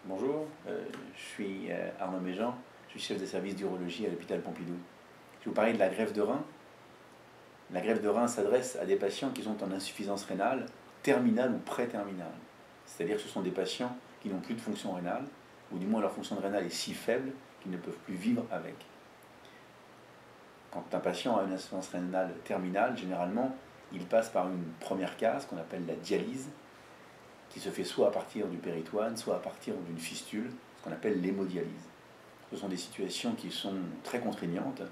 Bonjour, je suis Arnaud Méjean, je suis chef de service d'urologie à l'hôpital Pompidou. Je vais vous parler de la greffe de rein. La greffe de rein s'adresse à des patients qui sont en insuffisance rénale terminale ou pré-terminale. C'est-à-dire que ce sont des patients qui n'ont plus de fonction rénale, ou du moins leur fonction rénale est si faible qu'ils ne peuvent plus vivre avec. Quand un patient a une insuffisance rénale terminale, généralement, il passe par une première case qu'on appelle la dialyse, qui se fait soit à partir du péritoine, soit à partir d'une fistule, ce qu'on appelle l'hémodialyse. Ce sont des situations qui sont très contraignantes,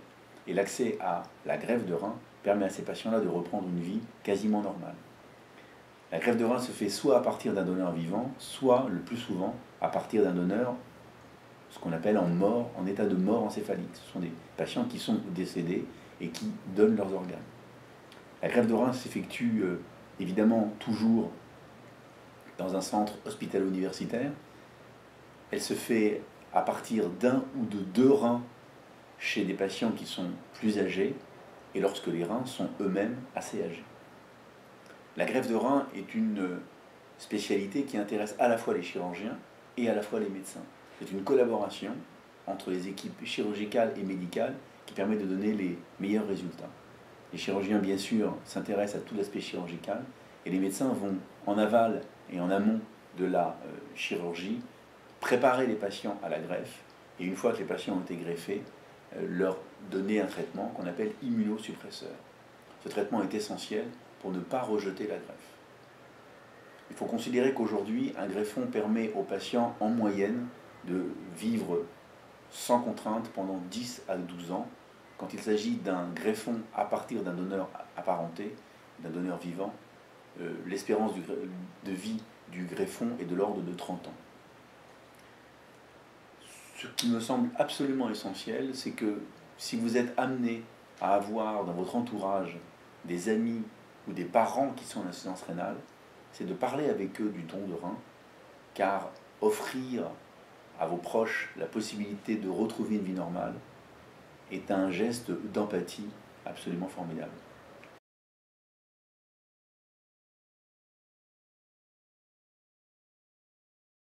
et l'accès à la greffe de rein permet à ces patients-là de reprendre une vie quasiment normale. La greffe de rein se fait soit à partir d'un donneur vivant, soit, le plus souvent, à partir d'un donneur, ce qu'on appelle en état de mort encéphalique. Ce sont des patients qui sont décédés et qui donnent leurs organes. La greffe de rein s'effectue évidemment toujours dans un centre hospitalo-universitaire. Elle se fait à partir d'un ou de deux reins chez des patients qui sont plus âgés et lorsque les reins sont eux-mêmes assez âgés. La greffe de rein est une spécialité qui intéresse à la fois les chirurgiens et à la fois les médecins. C'est une collaboration entre les équipes chirurgicales et médicales qui permet de donner les meilleurs résultats. Les chirurgiens, bien sûr, s'intéressent à tout l'aspect chirurgical et les médecins vont en aval et en amont de la chirurgie préparer les patients à la greffe et une fois que les patients ont été greffés, leur donner un traitement qu'on appelle immunosuppresseur. Ce traitement est essentiel pour ne pas rejeter la greffe. Il faut considérer qu'aujourd'hui, un greffon permet aux patients en moyenne de vivre sans contrainte pendant 10 à 12 ans. Quand il s'agit d'un greffon à partir d'un donneur apparenté, d'un donneur vivant, l'espérance de vie du greffon est de l'ordre de 30 ans. Ce qui me semble absolument essentiel, c'est que si vous êtes amené à avoir dans votre entourage des amis ou des parents qui sont en insuffisance rénale, c'est de parler avec eux du don de rein, car offrir à vos proches la possibilité de retrouver une vie normale est un geste d'empathie absolument formidable.